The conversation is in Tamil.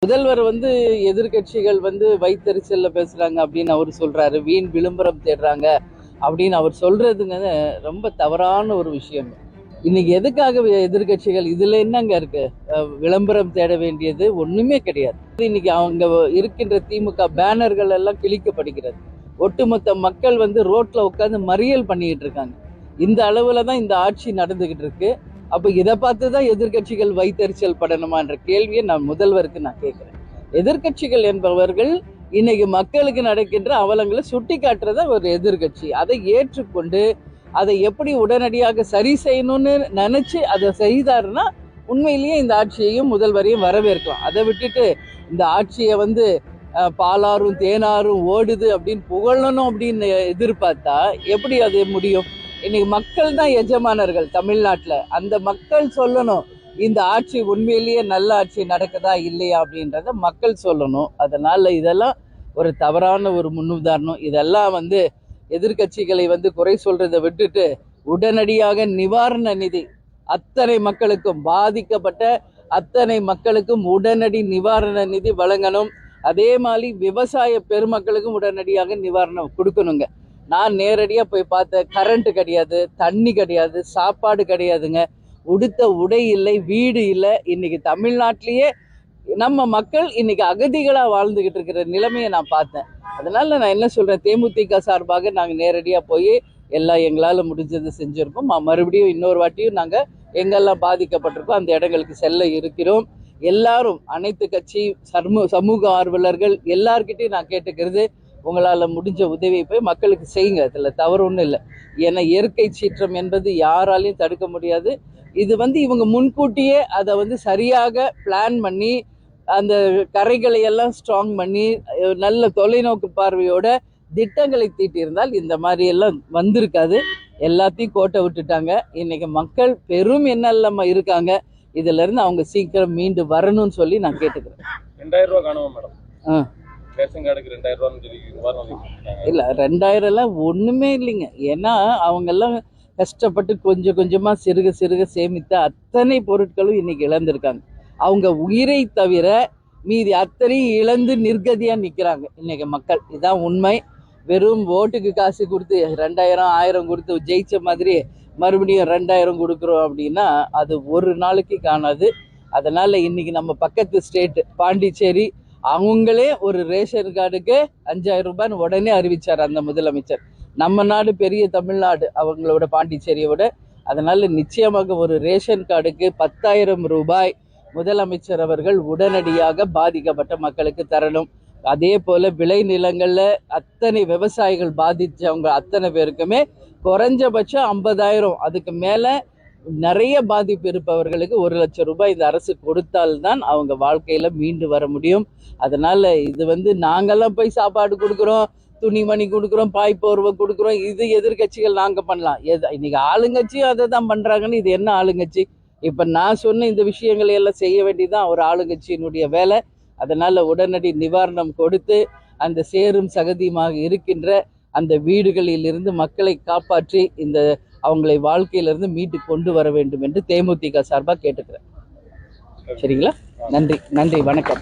முதல்வர் எதிர்க்கட்சிகள் வைத்தறிச்சல்ல பேசுறாங்க அப்படின்னு அவர் சொல்றாரு. வீண் விளம்பரம் தேடுறாங்க அப்படின்னு அவர் சொல்றதுங்க ரொம்ப தவறான ஒரு விஷயம். இன்னைக்கு எதுக்காக எதிர்க்கட்சிகள் இதுல என்னங்க இருக்கு? விளம்பரம் தேட வேண்டியது ஒண்ணுமே கிடையாது. இன்னைக்கு அவங்க இருக்கின்ற திமுக பேனர்கள் எல்லாம் கிழிக்கப்படுகிறது. ஒட்டுமொத்த மக்கள் ரோட்ல உட்கார்ந்து மறியல் பண்ணிட்டு இருக்காங்க. இந்த அளவுல தான் இந்த ஆட்சி நடந்துகிட்டு இருக்கு. அப்ப இதை பார்த்துதான் எதிர்க்கட்சிகள் வைத்தறிச்சல் படணுமா என்ற கேள்வியை நான் முதல்வருக்கு நான் கேட்கிறேன். எதிர்க்கட்சிகள் என்பவர்கள் இன்னைக்கு மக்களுக்கு நடக்கின்ற அவலங்களை சுட்டி காட்டுறத ஒரு எதிர்க்கட்சி அதை ஏற்றுக்கொண்டு அதை எப்படி உடனடியாக சரி செய்யணும்னு நினைச்சு அதை செய்தாருன்னா உண்மையிலேயே இந்த ஆட்சியையும் முதல்வரையும் வரவேற்கலாம். அதை விட்டுட்டு இந்த ஆட்சியை பாலாரும் தேனாரும் ஓடுது அப்படின்னு புகழணும் அப்படின்னு எதிர்பார்த்தா எப்படி அது முடியும்? இன்னைக்கு மக்கள் தான் எஜமானர்கள் தமிழ்நாட்டில். அந்த மக்கள் சொல்லணும் இந்த ஆட்சி உண்மையிலேயே நல்ல ஆட்சி நடக்குதா இல்லையா அப்படின்றத மக்கள் சொல்லணும். அதனால இதெல்லாம் ஒரு தவறான ஒரு முன்னுதாரணம். இதெல்லாம் எதிர்கட்சிகளை குறை சொல்றதை விட்டுட்டு உடனடியாக நிவாரண நிதி அத்தனை மக்களுக்கும் பாதிக்கப்பட்ட அத்தனை மக்களுக்கும் உடனடி நிவாரண நிதி வழங்கணும். அதே மாதிரி விவசாய பெருமக்களுக்கும் உடனடியாக நிவாரணம் கொடுக்கணுங்க. நான் நேரடியாக போய் பார்த்தேன். கரண்ட் கிடையாது, தண்ணி கிடையாது, சாப்பாடு கிடையாதுங்க, உடுத்த உடை இல்லை, வீடு இல்லை. இன்னைக்கு தமிழ்நாட்டிலேயே நம்ம மக்கள் இன்னைக்கு அகதிகளாக வாழ்ந்துகிட்டு இருக்கிற நிலைமையை நான் பார்த்தேன். அதனால நான் என்ன சொல்றேன், தேமுதிக சார்பாக நாங்கள் நேரடியாக போய் எல்லாம் எங்களால் முடிஞ்சது செஞ்சுருக்கோம். மறுபடியும் இன்னொரு வாட்டியும் நாங்கள் எங்கெல்லாம் பாதிக்கப்பட்டிருக்கோம் அந்த இடங்களுக்கு செல்ல இருக்கிறோம். எல்லாரும் அனைத்து கட்சி சமூக ஆர்வலர்கள் எல்லார்கிட்டையும் நான் கேட்டுக்கிறது, உங்களால் முடிஞ்ச உதவியை போய் மக்களுக்கு செய்யுங்க. அதில் தவறு ஒன்றும் இல்லை. ஏன்னா இயற்கை சீற்றம் என்பது யாராலையும் தடுக்க முடியாது. இது இவங்க முன்கூட்டியே அதை சரியாக பிளான் பண்ணி அந்த கரைகளை எல்லாம் ஸ்ட்ராங் பண்ணி நல்ல தொலைநோக்கு பார்வையோட திட்டங்களை தீட்டியிருந்தால் இந்த மாதிரி எல்லாம் வந்திருக்காது. எல்லாத்தையும் கோட்டை விட்டுட்டாங்க. இன்னைக்கு மக்கள் பெரும் எண்ணம் இருக்காங்க. இதுல இருந்து அவங்க சீக்கிரம் மீண்டு வரணும்னு சொல்லி நான் கேட்டுக்கிறேன். 2000 ரூபாய் காணுமா மேடம்? ரேஷன் கார்டுக்கு 2000 ரூபாய் இல்ல, 2000 எல்லாம் ஒண்ணுமே இல்லைங்க. ஏன்னா அவங்க எல்லாம் கஷ்டப்பட்டு கொஞ்சம் கொஞ்சமா சிறுக சிறுக சேமித்த அத்தனை பொருட்களும் இன்னைக்கு இழந்திருக்காங்க. அவங்க உயிரை தவிர மீதி அத்தனையும் இழந்து நிர்கதியா நிக்கிறாங்க இன்னைக்கு மக்கள். இதுதான் உண்மை. வெறும் ஓட்டுக்கு காசு கொடுத்து 2000 1000 கொடுத்து ஜெயிச்ச மாதிரி மறுபடியும் 2000 கொடுக்குறோம் அப்படின்னா அது ஒரு நாளைக்கு காணாது. அதனால இன்னைக்கு நம்ம பக்கத்து ஸ்டேட் பாண்டிச்சேரி அவங்களே ஒரு ரேஷன் கார்டுக்கு 5000 ரூபாய்னு உடனே அறிவிச்சார் அந்த முதலமைச்சர். நம்ம நாடு பெரிய தமிழ்நாடு அவங்களோட பாண்டிச்சேரியோட. அதனால நிச்சயமாக ஒரு ரேஷன் கார்டுக்கு 10,000 ரூபாய் முதலமைச்சர் அவர்கள் உடனடியாக பாதிக்கப்பட்ட மக்களுக்கு தரணும். அதே போல விளை நிலங்கள்ல அத்தனை விவசாயிகள் பாதிச்சவங்க அத்தனை பேருக்குமே குறைஞ்சபட்சம் 50,000, அதுக்கு மேல நிறைய பாதிப்பு இருப்பவர்களுக்கு 1 லட்சம் ரூபாய் இந்த அரசு கொடுத்தால்தான் அவங்க வாழ்க்கையில மீண்டு வர முடியும். அதனால இது நாங்கெல்லாம் போய் சாப்பாடு கொடுக்குறோம், துணிமணி கொடுக்குறோம், பாய் போர்வை கொடுக்குறோம், இது எதிர்கட்சிகள் நாங்க பண்ணலாம். இன்னைக்கு ஆளுங்கட்சியும் அதை தான் பண்றாங்கன்னு இது என்ன ஆளுங்கட்சி? இப்ப நான் சொன்ன இந்த விஷயங்களை எல்லாம் செய்ய வேண்டியதுதான் ஒரு ஆளுங்கட்சியினுடைய வேலை. அதனால உடனடி நிவாரணம் கொடுத்து அந்த சேரும் சகதியுமாக இருக்கின்ற அந்த வீடுகளில் இருந்து மக்களை காப்பாற்றி இந்த அவங்களை வாழ்க்கையிலிருந்து மீட்டு கொண்டு வர வேண்டும் என்று தேமுதிக சார்பாக கேட்டுக்கிறேன். சரிங்களா? நன்றி, வணக்கம்.